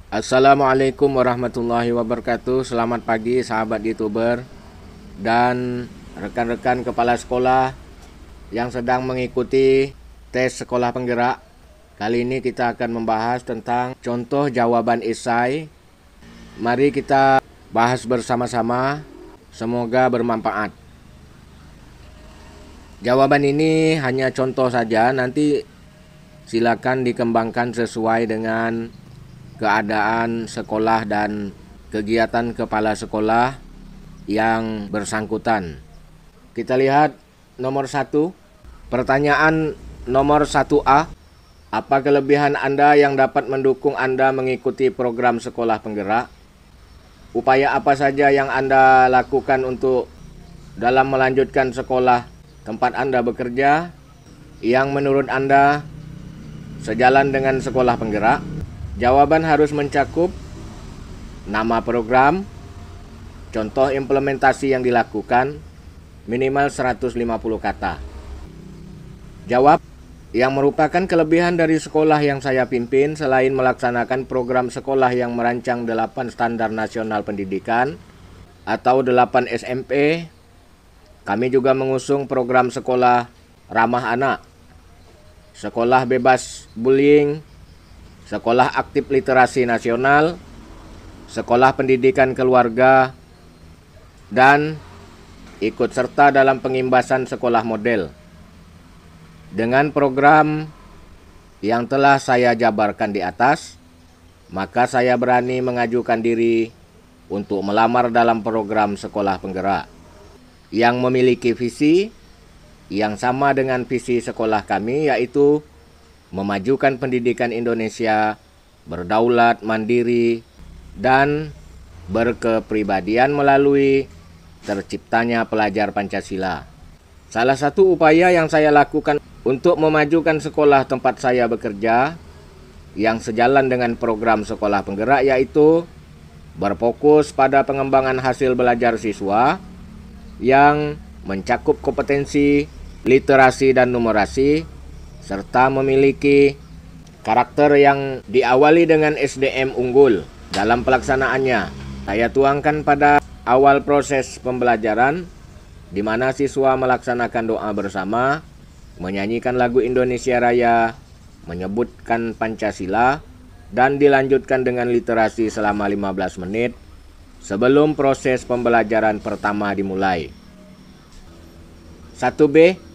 Assalamualaikum warahmatullahi wabarakatuh. Selamat pagi sahabat YouTuber dan rekan-rekan kepala sekolah yang sedang mengikuti tes sekolah penggerak. Kali ini kita akan membahas tentang contoh jawaban esai. Mari kita bahas bersama-sama. Semoga bermanfaat. Jawaban ini hanya contoh saja, nanti silakan dikembangkan sesuai dengan keadaan sekolah dan kegiatan kepala sekolah yang bersangkutan. Kita lihat nomor 1. Pertanyaan nomor 1A. Apa kelebihan Anda yang dapat mendukung Anda mengikuti program sekolah penggerak? Upaya apa saja yang Anda lakukan untuk dalam melanjutkan sekolah tempat Anda bekerja yang menurut Anda sejalan dengan sekolah penggerak? Jawaban harus mencakup nama program, contoh implementasi yang dilakukan, minimal 150 kata. Jawab, yang merupakan kelebihan dari sekolah yang saya pimpin selain melaksanakan program sekolah yang merancang 8 standar nasional pendidikan atau 8 SMP, kami juga mengusung program sekolah ramah anak, sekolah bebas bullying, sekolah aktif literasi nasional, sekolah pendidikan keluarga, dan ikut serta dalam pengimbasan sekolah model. Dengan program yang telah saya jabarkan di atas, maka saya berani mengajukan diri untuk melamar dalam program sekolah penggerak yang memiliki visi yang sama dengan visi sekolah kami, yaitu memajukan pendidikan Indonesia berdaulat, mandiri, dan berkepribadian melalui terciptanya pelajar Pancasila. Salah satu upaya yang saya lakukan untuk memajukan sekolah tempat saya bekerja yang sejalan dengan program sekolah penggerak yaitu berfokus pada pengembangan hasil belajar siswa yang mencakup kompetensi literasi dan numerasi, serta memiliki karakter yang diawali dengan SDM unggul dalam pelaksanaannya. Saya tuangkan pada awal proses pembelajaran, di mana siswa melaksanakan doa bersama, menyanyikan lagu Indonesia Raya, menyebutkan Pancasila, dan dilanjutkan dengan literasi selama 15 menit sebelum proses pembelajaran pertama dimulai. 1B.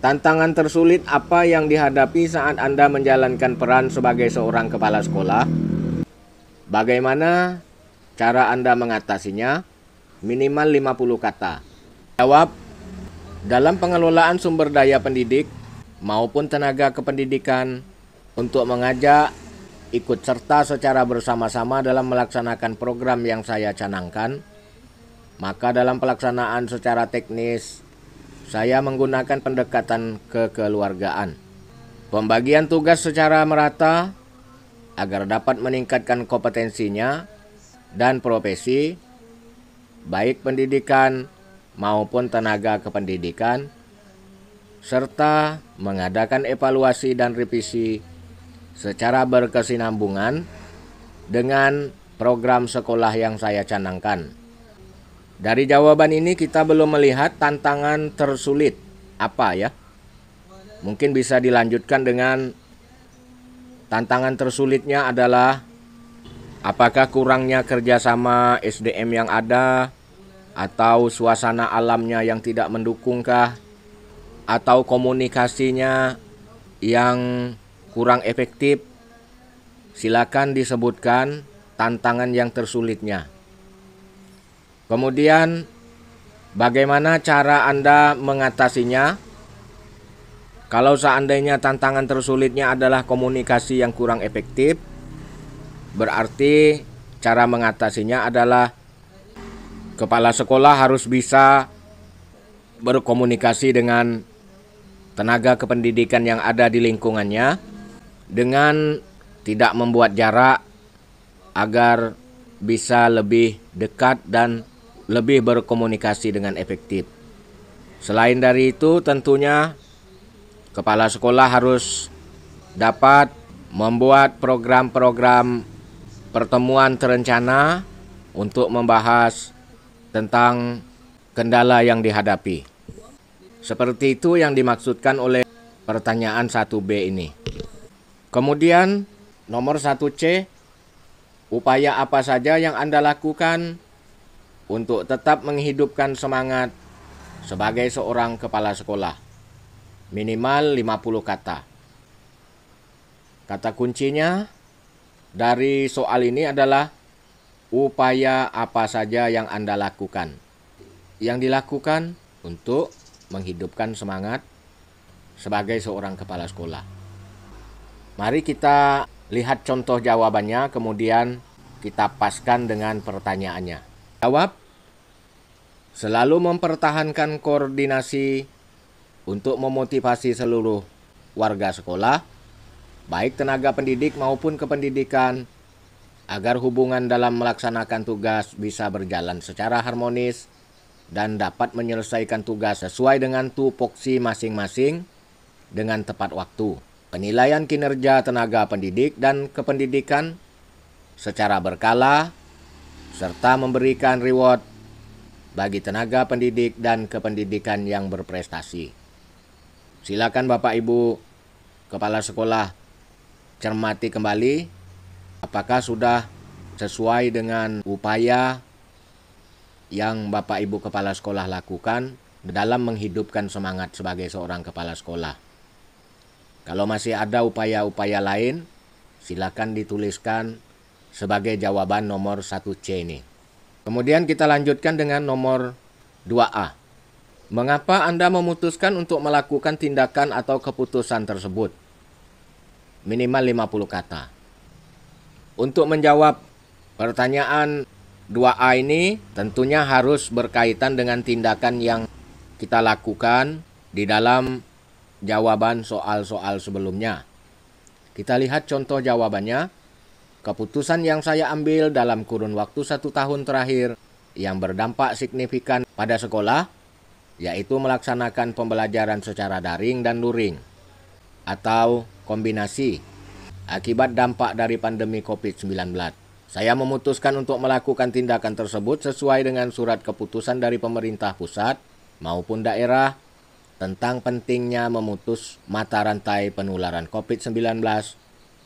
Tantangan tersulit apa yang dihadapi saat Anda menjalankan peran sebagai seorang kepala sekolah? Bagaimana cara Anda mengatasinya? Minimal 50 kata. Jawab, dalam pengelolaan sumber daya pendidik maupun tenaga kependidikan untuk mengajak ikut serta secara bersama-sama dalam melaksanakan program yang saya canangkan, maka dalam pelaksanaan secara teknis, saya menggunakan pendekatan kekeluargaan. Pembagian tugas secara merata agar dapat meningkatkan kompetensinya dan profesi, baik pendidikan maupun tenaga kependidikan, serta mengadakan evaluasi dan revisi secara berkesinambungan dengan program sekolah yang saya canangkan. Dari jawaban ini kita belum melihat tantangan tersulit apa ya. Mungkin bisa dilanjutkan dengan tantangan tersulitnya adalah apakah kurangnya kerjasama SDM yang ada, atau suasana alamnya yang tidak mendukungkah, atau komunikasinya yang kurang efektif. Silakan disebutkan tantangan yang tersulitnya. Kemudian, bagaimana cara Anda mengatasinya? Kalau seandainya tantangan tersulitnya adalah komunikasi yang kurang efektif, berarti cara mengatasinya adalah kepala sekolah harus bisa berkomunikasi dengan tenaga kependidikan yang ada di lingkungannya dengan tidak membuat jarak agar bisa lebih dekat dan lebih berkomunikasi dengan efektif. Selain dari itu, tentunya kepala sekolah harus dapat membuat program-program pertemuan terencana untuk membahas tentang kendala yang dihadapi. Seperti itu yang dimaksudkan oleh pertanyaan 1B ini. Kemudian nomor 1C, upaya apa saja yang Anda lakukan untuk tetap menghidupkan semangat sebagai seorang kepala sekolah? Minimal 50 kata. Kata kuncinya dari soal ini adalah upaya apa saja yang Anda lakukan. Yang dilakukan untuk menghidupkan semangat sebagai seorang kepala sekolah. Mari kita lihat contoh jawabannya, kemudian kita paskan dengan pertanyaannya. Jawab, selalu mempertahankan koordinasi untuk memotivasi seluruh warga sekolah, baik tenaga pendidik maupun kependidikan, agar hubungan dalam melaksanakan tugas bisa berjalan secara harmonis dan dapat menyelesaikan tugas sesuai dengan tupoksi masing-masing dengan tepat waktu. Penilaian kinerja tenaga pendidik dan kependidikan secara berkala, serta memberikan reward bagi tenaga pendidik dan kependidikan yang berprestasi. Silakan Bapak Ibu Kepala Sekolah cermati kembali apakah sudah sesuai dengan upaya yang Bapak Ibu Kepala Sekolah lakukan dalam menghidupkan semangat sebagai seorang kepala sekolah. Kalau masih ada upaya-upaya lain, silakan dituliskan sebagai jawaban nomor 1C ini. Kemudian kita lanjutkan dengan nomor 2A. Mengapa Anda memutuskan untuk melakukan tindakan atau keputusan tersebut? Minimal 50 kata. Untuk menjawab pertanyaan 2A ini tentunya harus berkaitan dengan tindakan yang kita lakukan di dalam jawaban soal-soal sebelumnya. Kita lihat contoh jawabannya. Keputusan yang saya ambil dalam kurun waktu 1 tahun terakhir yang berdampak signifikan pada sekolah, yaitu melaksanakan pembelajaran secara daring dan luring, atau kombinasi, akibat dampak dari pandemi COVID-19. Saya memutuskan untuk melakukan tindakan tersebut sesuai dengan surat keputusan dari pemerintah pusat maupun daerah tentang pentingnya memutus mata rantai penularan COVID-19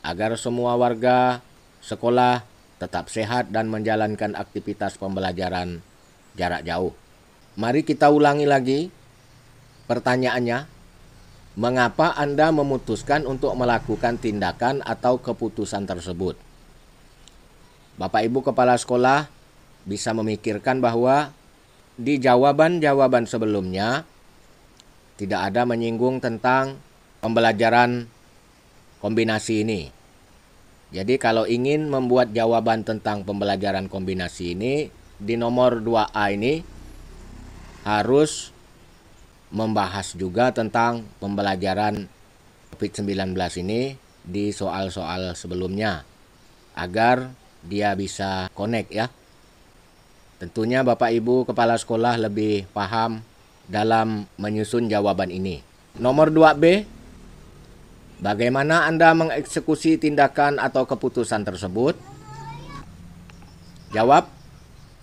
agar semua warga sekolah tetap sehat dan menjalankan aktivitas pembelajaran jarak jauh. Mari kita ulangi lagi pertanyaannya. Mengapa Anda memutuskan untuk melakukan tindakan atau keputusan tersebut? Bapak Ibu Kepala Sekolah bisa memikirkan bahwa di jawaban-jawaban sebelumnya tidak ada menyinggung tentang pembelajaran kombinasi ini. Jadi kalau ingin membuat jawaban tentang pembelajaran kombinasi ini, di nomor 2A ini harus membahas juga tentang pembelajaran COVID-19 ini di soal-soal sebelumnya, agar dia bisa connect ya. Tentunya Bapak Ibu Kepala Sekolah lebih paham dalam menyusun jawaban ini. Nomor 2B, bagaimana Anda mengeksekusi tindakan atau keputusan tersebut? Jawab,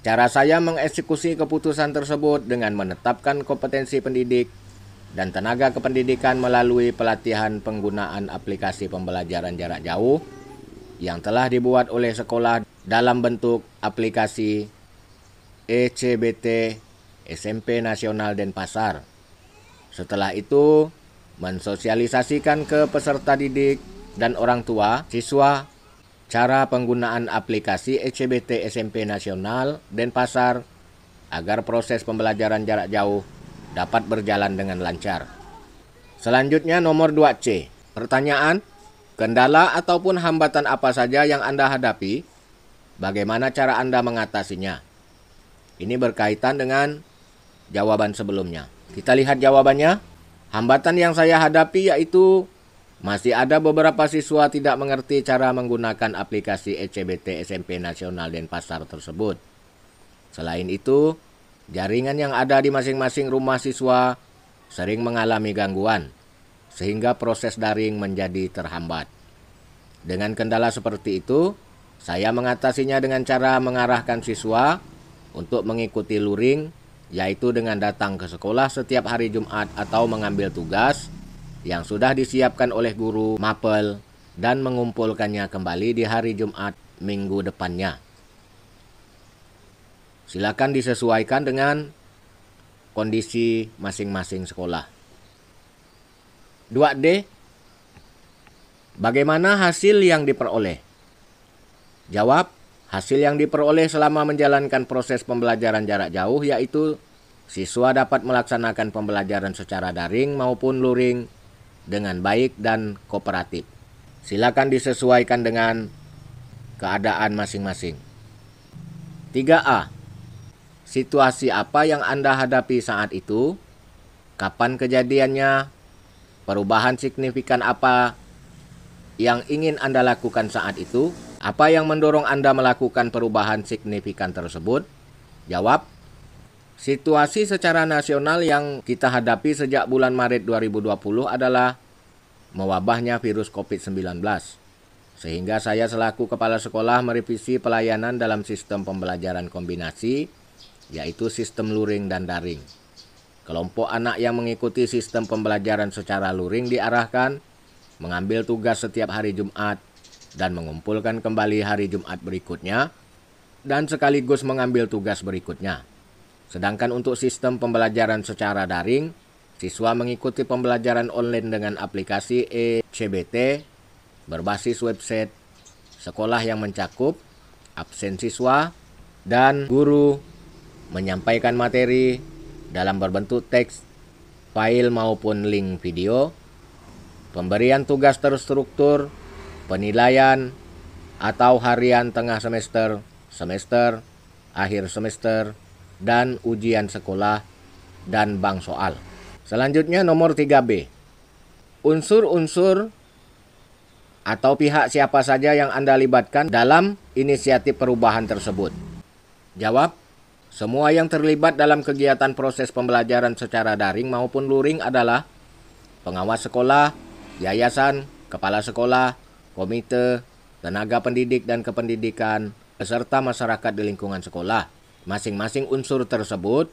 cara saya mengeksekusi keputusan tersebut dengan menetapkan kompetensi pendidik dan tenaga kependidikan melalui pelatihan penggunaan aplikasi pembelajaran jarak jauh yang telah dibuat oleh sekolah dalam bentuk aplikasi ECBT SMP Nasional Denpasar. Setelah itu, mensosialisasikan ke peserta didik dan orang tua siswa cara penggunaan aplikasi ECBT SMP Nasional Denpasar agar proses pembelajaran jarak jauh dapat berjalan dengan lancar. Selanjutnya nomor 2C. Pertanyaan, kendala ataupun hambatan apa saja yang Anda hadapi? Bagaimana cara Anda mengatasinya? Ini berkaitan dengan jawaban sebelumnya. Kita lihat jawabannya. Hambatan yang saya hadapi yaitu masih ada beberapa siswa tidak mengerti cara menggunakan aplikasi ECBT SMP Nasional Denpasar tersebut. Selain itu, jaringan yang ada di masing-masing rumah siswa sering mengalami gangguan, sehingga proses daring menjadi terhambat. Dengan kendala seperti itu, Saya mengatasinya dengan cara mengarahkan siswa untuk mengikuti luring, yaitu dengan datang ke sekolah setiap hari Jumat atau mengambil tugas yang sudah disiapkan oleh guru mapel dan mengumpulkannya kembali di hari Jumat minggu depannya. Silakan disesuaikan dengan kondisi masing-masing sekolah. 2D. Bagaimana hasil yang diperoleh? Jawab, hasil yang diperoleh selama menjalankan proses pembelajaran jarak jauh yaitu siswa dapat melaksanakan pembelajaran secara daring maupun luring dengan baik dan kooperatif. Silakan disesuaikan dengan keadaan masing-masing. 3A. Situasi apa yang Anda hadapi saat itu? Kapan kejadiannya? Perubahan signifikan apa yang ingin Anda lakukan saat itu? Apa yang mendorong Anda melakukan perubahan signifikan tersebut? Jawab, situasi secara nasional yang kita hadapi sejak bulan Maret 2020 adalah mewabahnya virus COVID-19. Sehingga saya selaku kepala sekolah merevisi pelayanan dalam sistem pembelajaran kombinasi, yaitu sistem luring dan daring. Kelompok anak yang mengikuti sistem pembelajaran secara luring diarahkan mengambil tugas setiap hari Jumat dan mengumpulkan kembali hari Jumat berikutnya dan sekaligus mengambil tugas berikutnya. Sedangkan untuk sistem pembelajaran secara daring, siswa mengikuti pembelajaran online dengan aplikasi ECBT berbasis website sekolah yang mencakup absen siswa dan guru menyampaikan materi dalam berbentuk teks, file maupun link video, pemberian tugas terstruktur, penilaian atau harian tengah semester, semester, akhir semester, dan ujian sekolah dan bank soal. Selanjutnya nomor 3B. Unsur-unsur atau pihak siapa saja yang Anda libatkan dalam inisiatif perubahan tersebut. Jawab, semua yang terlibat dalam kegiatan proses pembelajaran secara daring maupun luring adalah pengawas sekolah, yayasan, kepala sekolah, komite, tenaga pendidik dan kependidikan, beserta masyarakat di lingkungan sekolah. Masing-masing unsur tersebut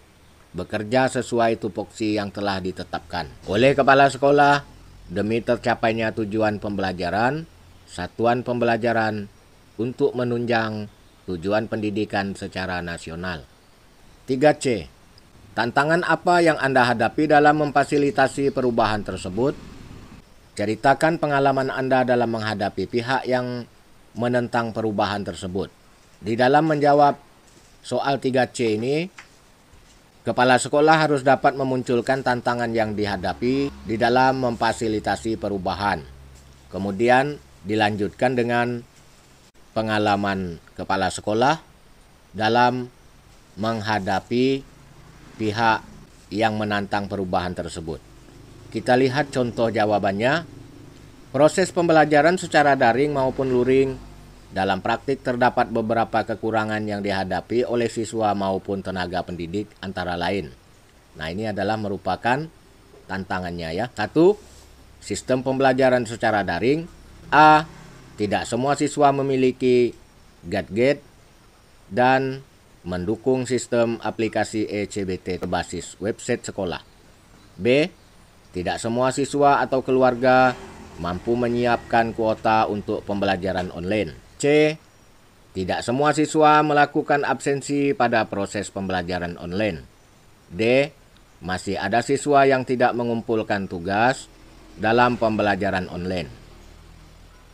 bekerja sesuai tupoksi yang telah ditetapkan oleh kepala sekolah demi tercapainya tujuan pembelajaran, satuan pembelajaran untuk menunjang tujuan pendidikan secara nasional. 3C. Tantangan apa yang Anda hadapi dalam memfasilitasi perubahan tersebut? Ceritakan pengalaman Anda dalam menghadapi pihak yang menentang perubahan tersebut. Di dalam menjawab soal 3C ini, kepala sekolah harus dapat memunculkan tantangan yang dihadapi di dalam memfasilitasi perubahan. Kemudian dilanjutkan dengan pengalaman kepala sekolah dalam menghadapi pihak yang menantang perubahan tersebut. Kita lihat contoh jawabannya. Proses pembelajaran secara daring maupun luring dalam praktik terdapat beberapa kekurangan yang dihadapi oleh siswa maupun tenaga pendidik antara lain. Nah, ini adalah merupakan tantangannya ya. 1. Sistem pembelajaran secara daring. A. Tidak semua siswa memiliki gadget dan mendukung sistem aplikasi ECBT berbasis website sekolah. B. Tidak semua siswa atau keluarga mampu menyiapkan kuota untuk pembelajaran online. C. Tidak semua siswa melakukan absensi pada proses pembelajaran online. D. Masih ada siswa yang tidak mengumpulkan tugas dalam pembelajaran online.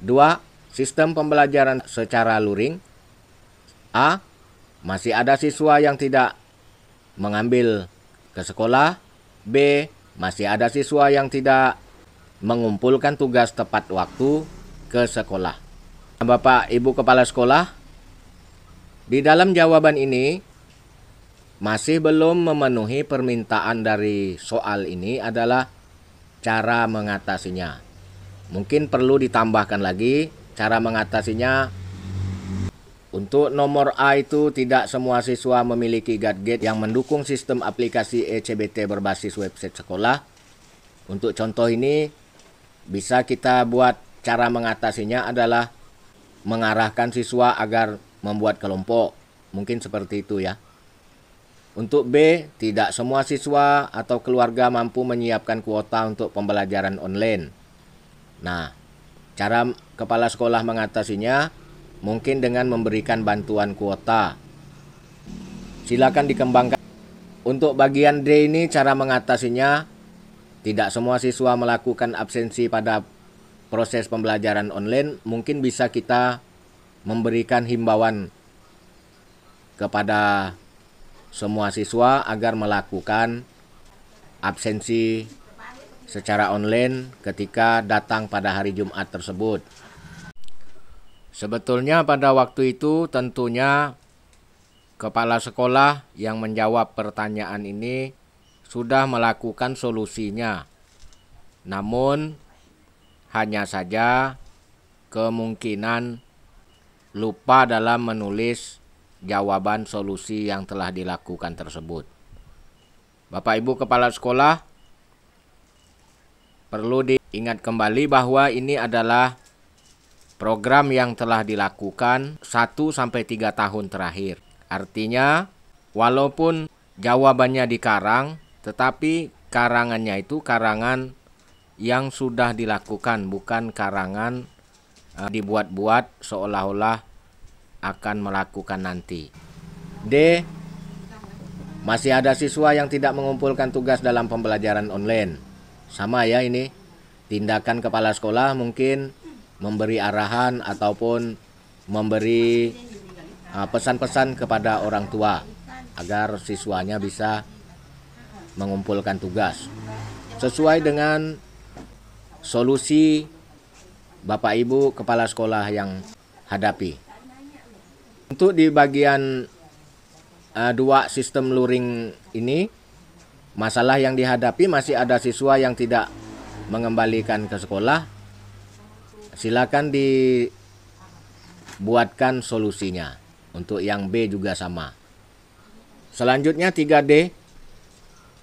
2. Sistem pembelajaran secara luring. A. Masih ada siswa yang tidak mengambil ke sekolah. B. Masih ada siswa yang tidak mengumpulkan tugas tepat waktu ke sekolah. Bapak Ibu Kepala Sekolah, di dalam jawaban ini masih belum memenuhi permintaan dari soal ini adalah cara mengatasinya. Mungkin perlu ditambahkan lagi cara mengatasinya. Untuk nomor A itu tidak semua siswa memiliki gadget yang mendukung sistem aplikasi ECBT berbasis website sekolah. Untuk contoh ini bisa kita buat cara mengatasinya adalah mengarahkan siswa agar membuat kelompok. Mungkin seperti itu ya. Untuk B, tidak semua siswa atau keluarga mampu menyiapkan kuota untuk pembelajaran online. Nah, cara kepala sekolah mengatasinya mungkin dengan memberikan bantuan kuota. Silakan dikembangkan. Untuk bagian D ini cara mengatasinya, tidak semua siswa melakukan absensi pada proses pembelajaran online. Mungkin bisa kita memberikan himbauan kepada semua siswa agar melakukan absensi secara online ketika datang pada hari Jumat tersebut. Sebetulnya pada waktu itu tentunya kepala sekolah yang menjawab pertanyaan ini sudah melakukan solusinya. Namun hanya saja kemungkinan lupa dalam menulis jawaban solusi yang telah dilakukan tersebut. Bapak Ibu kepala sekolah, perlu diingat kembali bahwa ini adalah program yang telah dilakukan 1-3 tahun terakhir. Artinya, walaupun jawabannya dikarang, tetapi karangannya itu karangan yang sudah dilakukan, bukan karangan dibuat-buat seolah-olah akan melakukan nanti. D. Masih ada siswa yang tidak mengumpulkan tugas dalam pembelajaran online. Sama ya ini. Tindakan kepala sekolah mungkin memberi arahan ataupun memberi pesan-pesan kepada orang tua agar siswanya bisa mengumpulkan tugas sesuai dengan solusi Bapak Ibu kepala sekolah yang hadapi. Untuk di bagian 2 sistem luring ini, masalah yang dihadapi masih ada siswa yang tidak mengembalikan ke sekolah. Silakan dibuatkan solusinya. Untuk yang B juga sama. Selanjutnya 3D,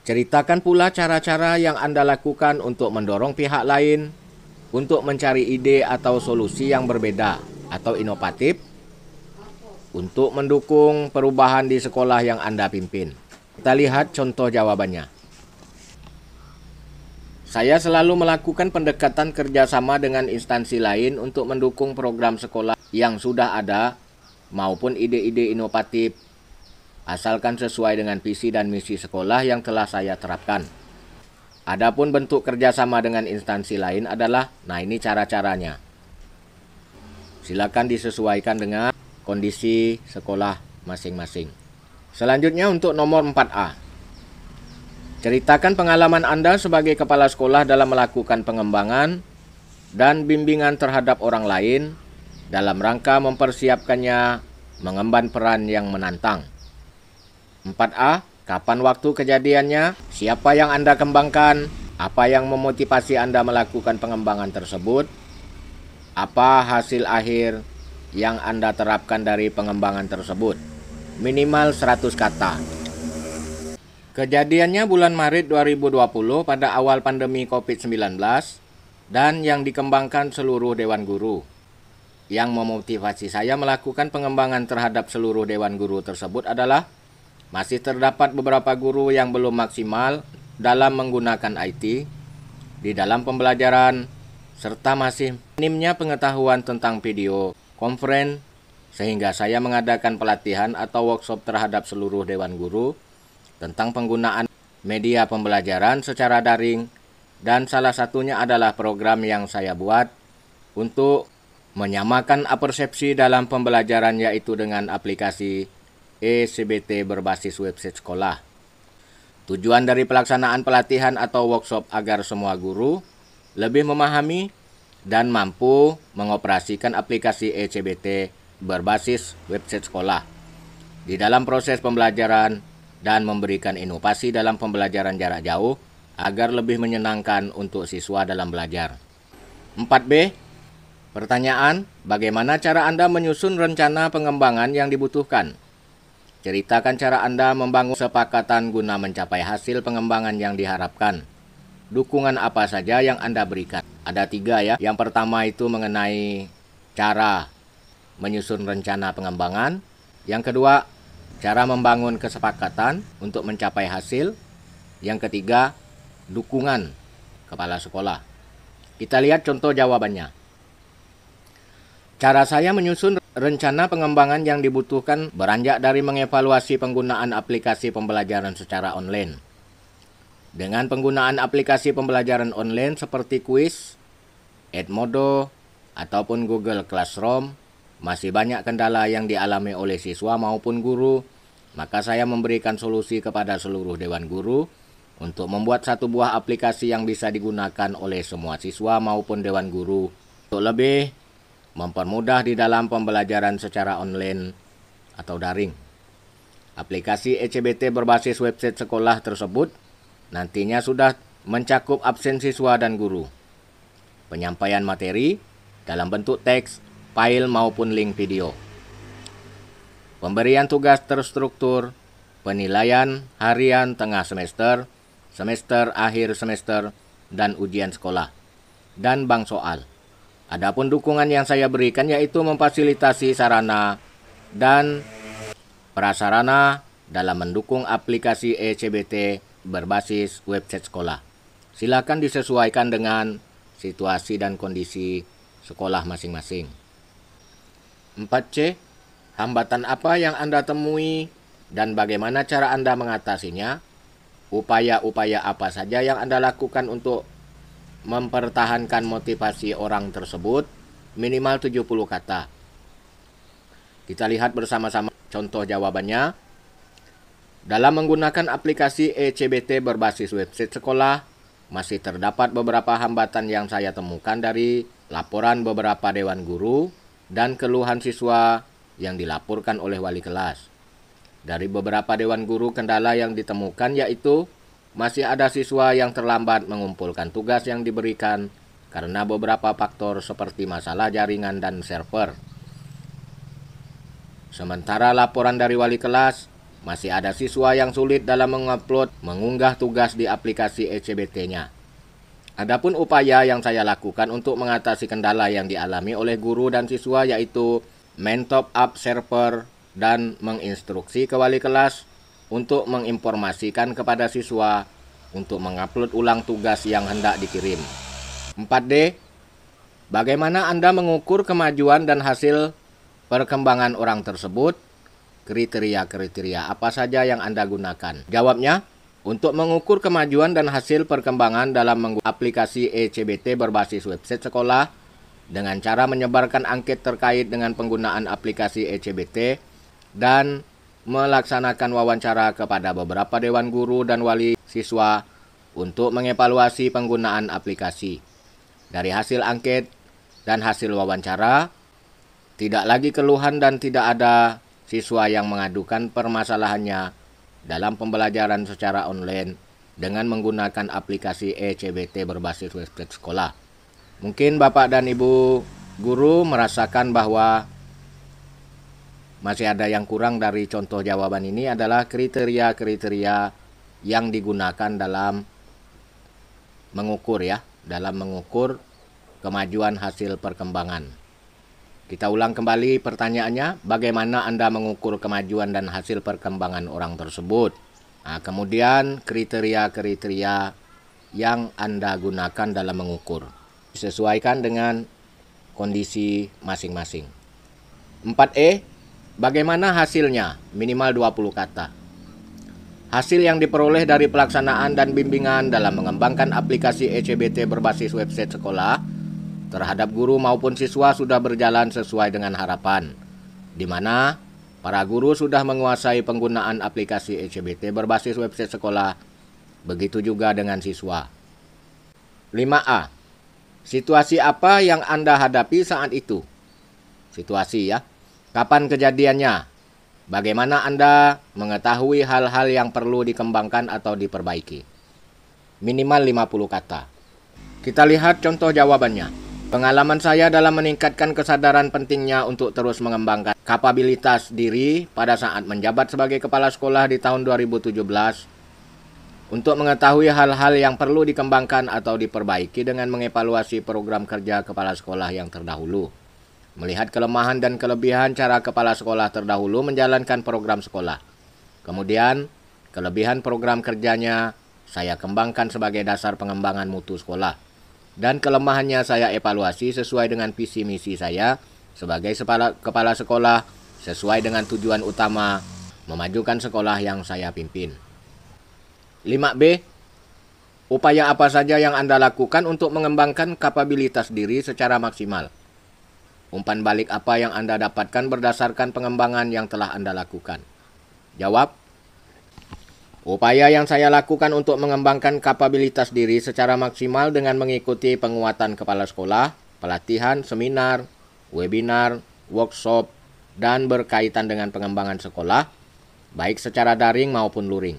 ceritakan pula cara-cara yang Anda lakukan untuk mendorong pihak lain untuk mencari ide atau solusi yang berbeda atau inovatif untuk mendukung perubahan di sekolah yang Anda pimpin. Kita lihat contoh jawabannya. Saya selalu melakukan pendekatan kerjasama dengan instansi lain untuk mendukung program sekolah yang sudah ada maupun ide-ide inovatif, asalkan sesuai dengan visi dan misi sekolah yang telah saya terapkan. Adapun bentuk kerjasama dengan instansi lain adalah, nah ini cara-caranya. Silakan disesuaikan dengan kondisi sekolah masing-masing. Selanjutnya untuk nomor 4A. Ceritakan pengalaman Anda sebagai kepala sekolah dalam melakukan pengembangan dan bimbingan terhadap orang lain dalam rangka mempersiapkannya mengemban peran yang menantang. 4A. Kapan waktu kejadiannya? Siapa yang Anda kembangkan? Apa yang memotivasi Anda melakukan pengembangan tersebut? Apa hasil akhir yang Anda terapkan dari pengembangan tersebut? Minimal 100 kata. Kejadiannya bulan Maret 2020 pada awal pandemi COVID-19 dan yang dikembangkan seluruh Dewan Guru. Yang memotivasi saya melakukan pengembangan terhadap seluruh Dewan Guru tersebut adalah masih terdapat beberapa guru yang belum maksimal dalam menggunakan IT di dalam pembelajaran serta masih minimnya pengetahuan tentang video conference, sehingga saya mengadakan pelatihan atau workshop terhadap seluruh Dewan Guru tentang penggunaan media pembelajaran secara daring, dan salah satunya adalah program yang saya buat untuk menyamakan persepsi dalam pembelajaran, yaitu dengan aplikasi ECBT berbasis website sekolah. Tujuan dari pelaksanaan pelatihan atau workshop agar semua guru lebih memahami dan mampu mengoperasikan aplikasi ECBT berbasis website sekolah di dalam proses pembelajaran dan memberikan inovasi dalam pembelajaran jarak jauh agar lebih menyenangkan untuk siswa dalam belajar. 4B. Pertanyaan, bagaimana cara Anda menyusun rencana pengembangan yang dibutuhkan? Ceritakan cara Anda membangun kesepakatan guna mencapai hasil pengembangan yang diharapkan. Dukungan apa saja yang Anda berikan? Ada 3 ya. Yang pertama itu mengenai cara menyusun rencana pengembangan. Yang kedua, cara membangun kesepakatan untuk mencapai hasil. Yang ketiga, dukungan kepala sekolah. Kita lihat contoh jawabannya. Cara saya menyusun rencana pengembangan yang dibutuhkan beranjak dari mengevaluasi penggunaan aplikasi pembelajaran secara online. Dengan penggunaan aplikasi pembelajaran online seperti Quiz, Edmodo, ataupun Google Classroom, masih banyak kendala yang dialami oleh siswa maupun guru, maka saya memberikan solusi kepada seluruh dewan guru untuk membuat satu buah aplikasi yang bisa digunakan oleh semua siswa maupun dewan guru untuk lebih mempermudah di dalam pembelajaran secara online atau daring. Aplikasi ECBT berbasis website sekolah tersebut nantinya sudah mencakup absen siswa dan guru, penyampaian materi dalam bentuk teks, file maupun link video, pemberian tugas terstruktur, penilaian harian tengah semester, semester akhir semester, dan ujian sekolah, dan bank soal. Adapun dukungan yang saya berikan yaitu memfasilitasi sarana dan prasarana dalam mendukung aplikasi ECBT berbasis website sekolah. Silakan disesuaikan dengan situasi dan kondisi sekolah masing-masing. 4C, hambatan apa yang Anda temui dan bagaimana cara Anda mengatasinya? Upaya-upaya apa saja yang Anda lakukan untuk mempertahankan motivasi orang tersebut? Minimal 70 kata. Kita lihat bersama-sama contoh jawabannya. Dalam menggunakan aplikasi ECBT berbasis website sekolah, masih terdapat beberapa hambatan yang saya temukan dari laporan beberapa dewan guru dan keluhan siswa yang dilaporkan oleh wali kelas. Dari beberapa dewan guru, kendala yang ditemukan yaitu masih ada siswa yang terlambat mengumpulkan tugas yang diberikan karena beberapa faktor seperti masalah jaringan dan server. Sementara laporan dari wali kelas, masih ada siswa yang sulit dalam mengunggah tugas di aplikasi ECBT-nya. Adapun upaya yang saya lakukan untuk mengatasi kendala yang dialami oleh guru dan siswa yaitu men-top up server dan menginstruksi ke wali kelas untuk menginformasikan kepada siswa untuk mengupload ulang tugas yang hendak dikirim. 4D, bagaimana Anda mengukur kemajuan dan hasil perkembangan orang tersebut? Kriteria-kriteria apa saja yang Anda gunakan? Jawabnya, untuk mengukur kemajuan dan hasil perkembangan dalam menggunakan aplikasi ECBT berbasis website sekolah dengan cara menyebarkan angket terkait dengan penggunaan aplikasi ECBT dan melaksanakan wawancara kepada beberapa dewan guru dan wali siswa untuk mengevaluasi penggunaan aplikasi. Dari hasil angket dan hasil wawancara, tidak lagi keluhan dan tidak ada siswa yang mengadukan permasalahannya dalam pembelajaran secara online dengan menggunakan aplikasi ECBT berbasis website sekolah. Mungkin Bapak dan Ibu guru merasakan bahwa masih ada yang kurang dari contoh jawaban ini adalah kriteria-kriteria yang digunakan dalam mengukur dalam mengukur kemajuan hasil perkembangan. Kita ulang kembali pertanyaannya, bagaimana Anda mengukur kemajuan dan hasil perkembangan orang tersebut? Nah, kemudian kriteria-kriteria yang Anda gunakan dalam mengukur. Disesuaikan dengan kondisi masing-masing. 4E, bagaimana hasilnya? Minimal 20 kata. Hasil yang diperoleh dari pelaksanaan dan bimbingan dalam mengembangkan aplikasi ECBT berbasis website sekolah terhadap guru maupun siswa sudah berjalan sesuai dengan harapan, di mana para guru sudah menguasai penggunaan aplikasi ECBT berbasis website sekolah, begitu juga dengan siswa. 5A, situasi apa yang Anda hadapi saat itu? Situasi kapan kejadiannya? Bagaimana Anda mengetahui hal-hal yang perlu dikembangkan atau diperbaiki? Minimal 50 kata. Kita lihat contoh jawabannya. Pengalaman saya dalam meningkatkan kesadaran pentingnya untuk terus mengembangkan kapabilitas diri pada saat menjabat sebagai kepala sekolah di tahun 2017 untuk mengetahui hal-hal yang perlu dikembangkan atau diperbaiki dengan mengevaluasi program kerja kepala sekolah yang terdahulu. melihat kelemahan dan kelebihan cara kepala sekolah terdahulu menjalankan program sekolah. Kemudian, kelebihan program kerjanya saya kembangkan sebagai dasar pengembangan mutu sekolah. Dan kelemahannya saya evaluasi sesuai dengan visi misi saya sebagai kepala sekolah sesuai dengan tujuan utama memajukan sekolah yang saya pimpin. 5B. Upaya apa saja yang Anda lakukan untuk mengembangkan kapabilitas diri secara maksimal? Umpan balik apa yang Anda dapatkan berdasarkan pengembangan yang telah Anda lakukan? Jawab. Upaya yang saya lakukan untuk mengembangkan kapabilitas diri secara maksimal dengan mengikuti penguatan kepala sekolah, pelatihan, seminar, webinar, workshop, dan berkaitan dengan pengembangan sekolah, baik secara daring maupun luring.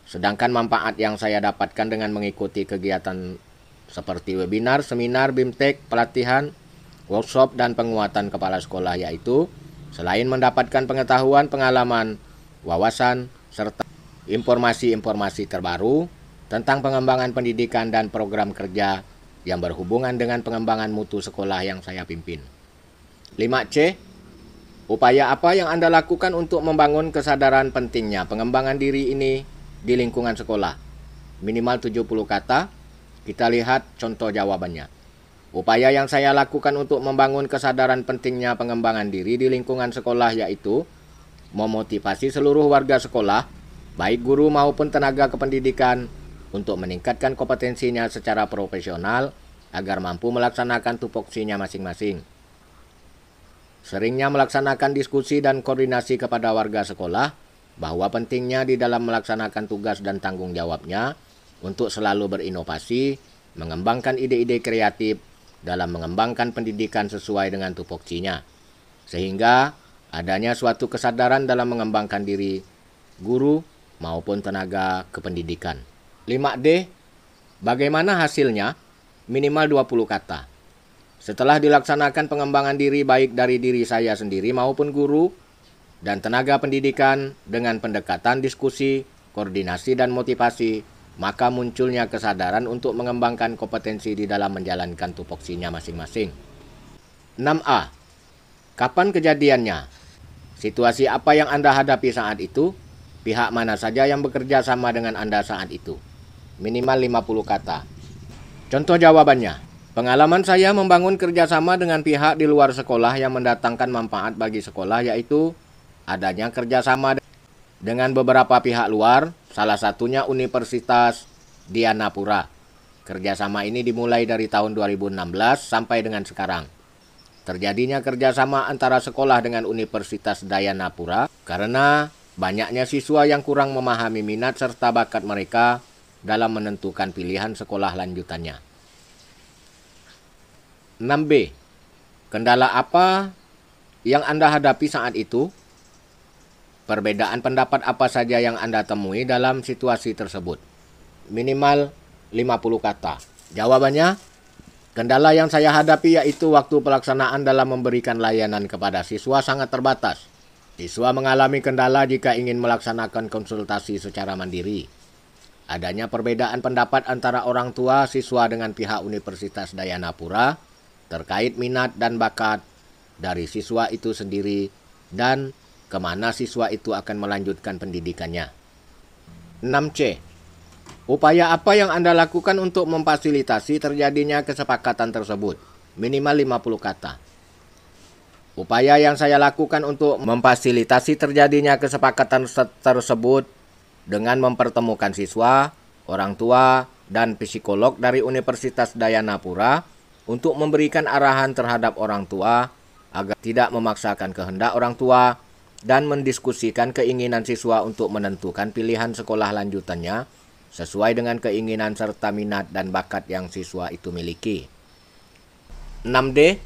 Sedangkan manfaat yang saya dapatkan dengan mengikuti kegiatan seperti webinar, seminar, BIMTEK, pelatihan, workshop, dan penguatan kepala sekolah yaitu selain mendapatkan pengetahuan, pengalaman, wawasan, serta informasi-informasi terbaru tentang pengembangan pendidikan dan program kerja yang berhubungan dengan pengembangan mutu sekolah yang saya pimpin. 5C. Upaya apa yang Anda lakukan untuk membangun kesadaran pentingnya pengembangan diri ini di lingkungan sekolah? Minimal 70 kata. Kita lihat contoh jawabannya. Upaya yang saya lakukan untuk membangun kesadaran pentingnya pengembangan diri di lingkungan sekolah yaitu memotivasi seluruh warga sekolah, baik guru maupun tenaga kependidikan, untuk meningkatkan kompetensinya secara profesional agar mampu melaksanakan tupoksinya masing-masing. Seringnya melaksanakan diskusi dan koordinasi kepada warga sekolah bahwa pentingnya di dalam melaksanakan tugas dan tanggung jawabnya untuk selalu berinovasi, mengembangkan ide-ide kreatif dalam mengembangkan pendidikan sesuai dengan tupoksinya, sehingga adanya suatu kesadaran dalam mengembangkan diri guru maupun tenaga kependidikan. 5D. Bagaimana hasilnya? Minimal 20 kata. Setelah dilaksanakan pengembangan diri baik dari diri saya sendiri maupun guru dan tenaga pendidikan dengan pendekatan diskusi, koordinasi, dan motivasi, maka munculnya kesadaran untuk mengembangkan kompetensi di dalam menjalankan tupoksinya masing-masing. 6A. Kapan kejadiannya? Situasi apa yang Anda hadapi saat itu? Pihak mana saja yang bekerja sama dengan Anda saat itu? Minimal 50 kata. Contoh jawabannya. Pengalaman saya membangun kerjasama dengan pihak di luar sekolah yang mendatangkan manfaat bagi sekolah yaitu adanya kerjasama dengan beberapa pihak luar, salah satunya Universitas Dianapura. Kerjasama ini dimulai dari tahun 2016 sampai dengan sekarang. Terjadinya kerjasama antara sekolah dengan Universitas Dianapura karena banyaknya siswa yang kurang memahami minat serta bakat mereka dalam menentukan pilihan sekolah lanjutannya. 6B. Kendala apa yang Anda hadapi saat itu? Perbedaan pendapat apa saja yang Anda temui dalam situasi tersebut? Minimal 50 kata. Jawabannya, kendala yang saya hadapi yaitu waktu pelaksanaan dalam memberikan layanan kepada siswa sangat terbatas. Siswa mengalami kendala jika ingin melaksanakan konsultasi secara mandiri. Adanya perbedaan pendapat antara orang tua siswa dengan pihak Universitas Dianapura terkait minat dan bakat dari siswa itu sendiri dan kemana siswa itu akan melanjutkan pendidikannya. 6C. Upaya apa yang Anda lakukan untuk memfasilitasi terjadinya kesepakatan tersebut? Minimal 50 kata. Upaya yang saya lakukan untuk memfasilitasi terjadinya kesepakatan tersebut dengan mempertemukan siswa, orang tua, dan psikolog dari Universitas Dianapura untuk memberikan arahan terhadap orang tua agar tidak memaksakan kehendak orang tua dan mendiskusikan keinginan siswa untuk menentukan pilihan sekolah lanjutannya sesuai dengan keinginan serta minat dan bakat yang siswa itu miliki. 6D.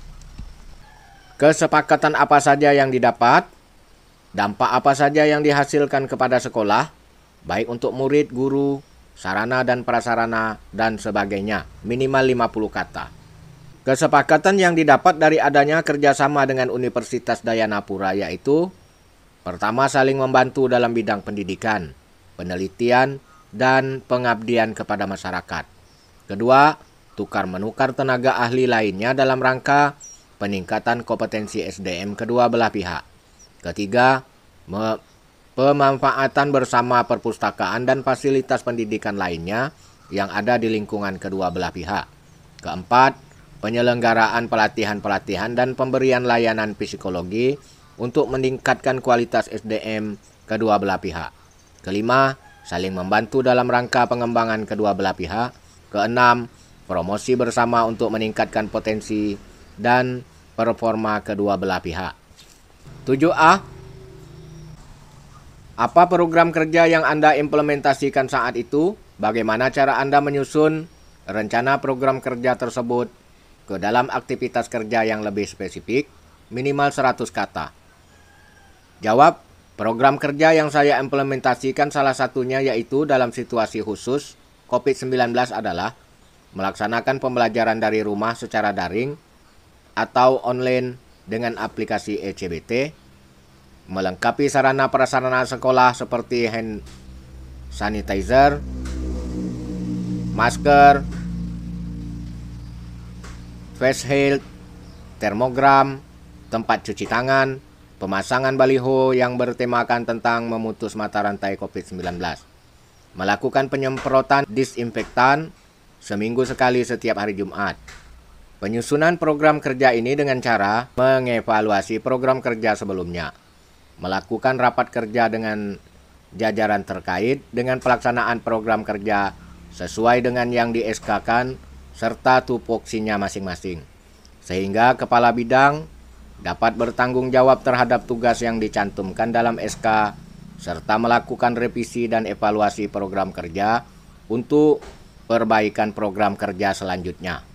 Kesepakatan apa saja yang didapat? Dampak apa saja yang dihasilkan kepada sekolah, baik untuk murid, guru, sarana dan prasarana, dan sebagainya. Minimal 50 kata. Kesepakatan yang didapat dari adanya kerjasama dengan Universitas Dianapura yaitu: pertama, saling membantu dalam bidang pendidikan, penelitian, dan pengabdian kepada masyarakat. Kedua, tukar-menukar tenaga ahli lainnya dalam rangka peningkatan kompetensi SDM kedua belah pihak. Ketiga, pemanfaatan bersama perpustakaan dan fasilitas pendidikan lainnya yang ada di lingkungan kedua belah pihak. Keempat, penyelenggaraan pelatihan-pelatihan dan pemberian layanan psikologi untuk meningkatkan kualitas SDM kedua belah pihak. Kelima, saling membantu dalam rangka pengembangan kedua belah pihak. Keenam, promosi bersama untuk meningkatkan potensi dan performa kedua belah pihak. 7A, apa program kerja yang Anda implementasikan saat itu? Bagaimana cara Anda menyusun rencana program kerja tersebut ke dalam aktivitas kerja yang lebih spesifik, minimal 100 kata. Jawab, program kerja yang saya implementasikan salah satunya yaitu dalam situasi khusus COVID-19 adalah melaksanakan pembelajaran dari rumah secara daring atau online dengan aplikasi ECBT, melengkapi sarana prasarana sekolah seperti hand sanitizer, masker, face shield, termogram, tempat cuci tangan, pemasangan baliho yang bertemakan tentang memutus mata rantai COVID-19, melakukan penyemprotan disinfektan seminggu sekali setiap hari Jumat. Penyusunan program kerja ini dengan cara mengevaluasi program kerja sebelumnya, melakukan rapat kerja dengan jajaran terkait dengan pelaksanaan program kerja sesuai dengan yang di-SK-kan serta tupoksinya masing-masing, sehingga kepala bidang dapat bertanggung jawab terhadap tugas yang dicantumkan dalam SK serta melakukan revisi dan evaluasi program kerja untuk perbaikan program kerja selanjutnya.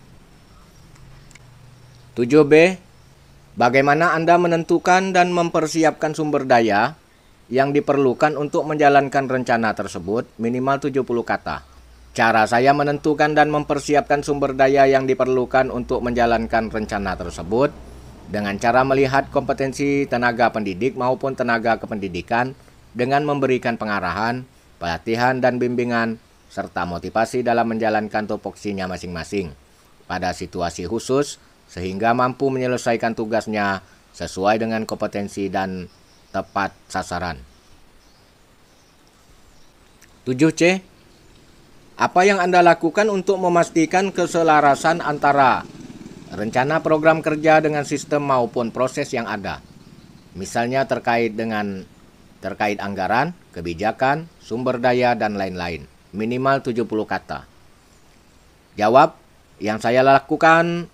7B, bagaimana Anda menentukan dan mempersiapkan sumber daya yang diperlukan untuk menjalankan rencana tersebut minimal 70 kata. Cara saya menentukan dan mempersiapkan sumber daya yang diperlukan untuk menjalankan rencana tersebut dengan cara melihat kompetensi tenaga pendidik maupun tenaga kependidikan dengan memberikan pengarahan, pelatihan dan bimbingan serta motivasi dalam menjalankan tupoksinya masing-masing pada situasi khusus sehingga mampu menyelesaikan tugasnya sesuai dengan kompetensi dan tepat sasaran. 7C, apa yang Anda lakukan untuk memastikan keselarasan antara rencana program kerja dengan sistem maupun proses yang ada? Misalnya terkait anggaran, kebijakan, sumber daya, dan lain-lain. Minimal 70 kata. Jawab, yang saya lakukan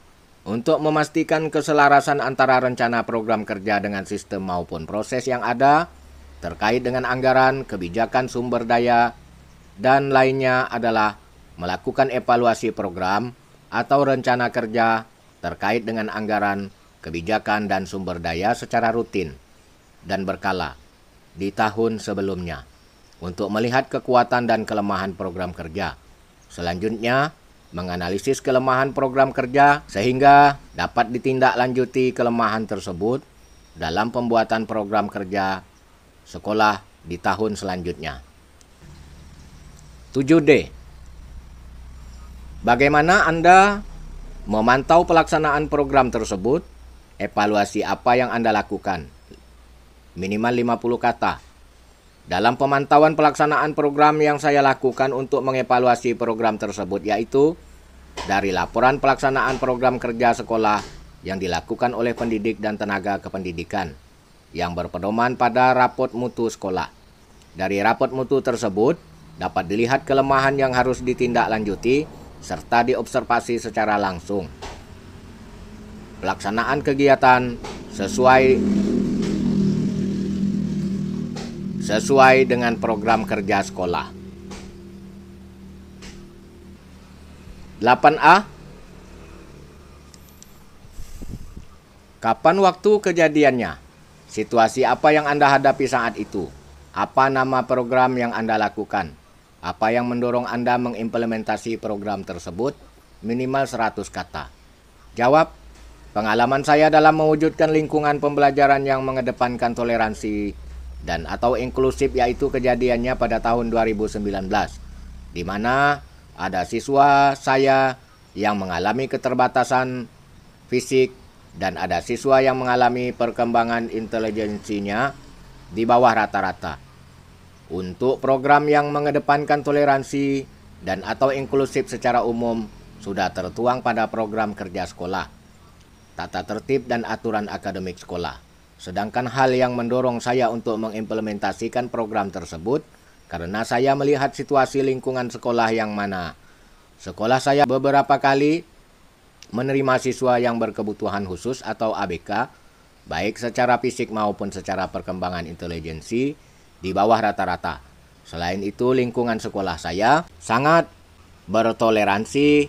untuk memastikan keselarasan antara rencana program kerja dengan sistem maupun proses yang ada terkait dengan anggaran, kebijakan, sumber daya, dan lainnya adalah melakukan evaluasi program atau rencana kerja terkait dengan anggaran, kebijakan, dan sumber daya secara rutin dan berkala di tahun sebelumnya untuk melihat kekuatan dan kelemahan program kerja. Selanjutnya, menganalisis kelemahan program kerja sehingga dapat ditindaklanjuti kelemahan tersebut dalam pembuatan program kerja sekolah di tahun selanjutnya. 7D. Bagaimana Anda memantau pelaksanaan program tersebut? Evaluasi apa yang Anda lakukan? Minimal 50 kata. Dalam pemantauan pelaksanaan program yang saya lakukan untuk mengevaluasi program tersebut yaitu dari laporan pelaksanaan program kerja sekolah yang dilakukan oleh pendidik dan tenaga kependidikan yang berpedoman pada rapot mutu sekolah. Dari rapot mutu tersebut dapat dilihat kelemahan yang harus ditindaklanjuti serta diobservasi secara langsung. Pelaksanaan kegiatan sesuai dengan program kerja sekolah. 8A. Kapan waktu kejadiannya? Situasi apa yang Anda hadapi saat itu? Apa nama program yang Anda lakukan? Apa yang mendorong Anda mengimplementasi program tersebut? Minimal 100 kata. Jawab, pengalaman saya dalam mewujudkan lingkungan pembelajaran yang mengedepankan toleransi dan atau inklusif yaitu kejadiannya pada tahun 2019, di mana ada siswa saya yang mengalami keterbatasan fisik dan ada siswa yang mengalami perkembangan intelijensinya di bawah rata-rata. Untuk program yang mengedepankan toleransi dan atau inklusif secara umum sudah tertuang pada program kerja sekolah, tata tertib dan aturan akademik sekolah. Sedangkan hal yang mendorong saya untuk mengimplementasikan program tersebut karena saya melihat situasi lingkungan sekolah yang mana sekolah saya beberapa kali menerima siswa yang berkebutuhan khusus atau ABK, baik secara fisik maupun secara perkembangan intelijensi di bawah rata-rata. Selain itu, lingkungan sekolah saya sangat bertoleransi,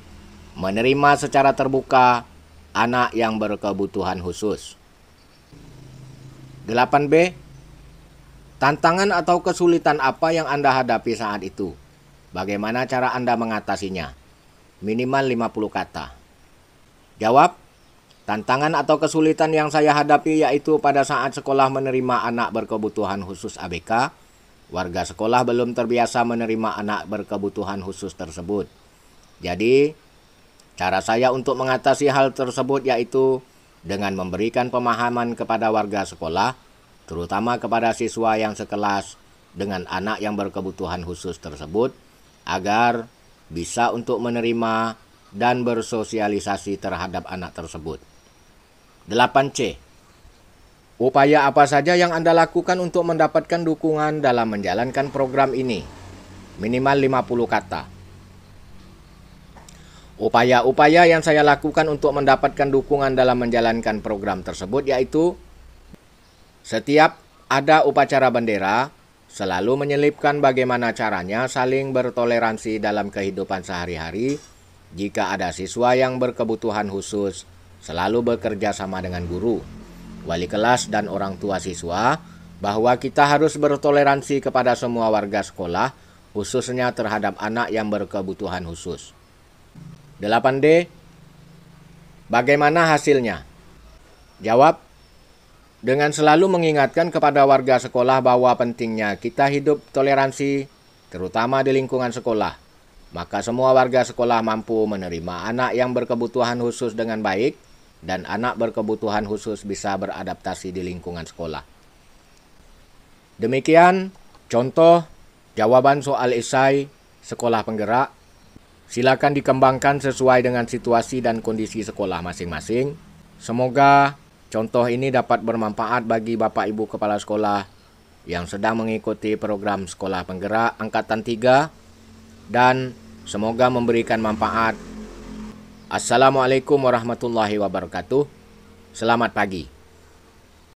menerima secara terbuka anak yang berkebutuhan khusus. 8B. Tantangan atau kesulitan apa yang Anda hadapi saat itu? Bagaimana cara Anda mengatasinya? Minimal 50 kata. Jawab, tantangan atau kesulitan yang saya hadapi yaitu pada saat sekolah menerima anak berkebutuhan khusus ABK, warga sekolah belum terbiasa menerima anak berkebutuhan khusus tersebut. Jadi, cara saya untuk mengatasi hal tersebut yaitu dengan memberikan pemahaman kepada warga sekolah, terutama kepada siswa yang sekelas dengan anak yang berkebutuhan khusus tersebut, agar bisa untuk menerima dan bersosialisasi terhadap anak tersebut. 8C. Upaya apa saja yang Anda lakukan untuk mendapatkan dukungan dalam menjalankan program ini? Minimal 50 kata. Upaya-upaya yang saya lakukan untuk mendapatkan dukungan dalam menjalankan program tersebut yaitu setiap ada upacara bendera, selalu menyelipkan bagaimana caranya saling bertoleransi dalam kehidupan sehari-hari. Jika ada siswa yang berkebutuhan khusus, selalu bekerja sama dengan guru, wali kelas, dan orang tua siswa, bahwa kita harus bertoleransi kepada semua warga sekolah, khususnya terhadap anak yang berkebutuhan khusus. 8D. Bagaimana hasilnya? Jawab, dengan selalu mengingatkan kepada warga sekolah bahwa pentingnya kita hidup toleransi, terutama di lingkungan sekolah, maka semua warga sekolah mampu menerima anak yang berkebutuhan khusus dengan baik, dan anak berkebutuhan khusus bisa beradaptasi di lingkungan sekolah. Demikian contoh jawaban soal esai sekolah penggerak. Silakan dikembangkan sesuai dengan situasi dan kondisi sekolah masing-masing. Semoga contoh ini dapat bermanfaat bagi Bapak Ibu Kepala Sekolah yang sedang mengikuti program Sekolah Penggerak Angkatan 3 dan semoga memberikan manfaat. Assalamualaikum warahmatullahi wabarakatuh. Selamat pagi.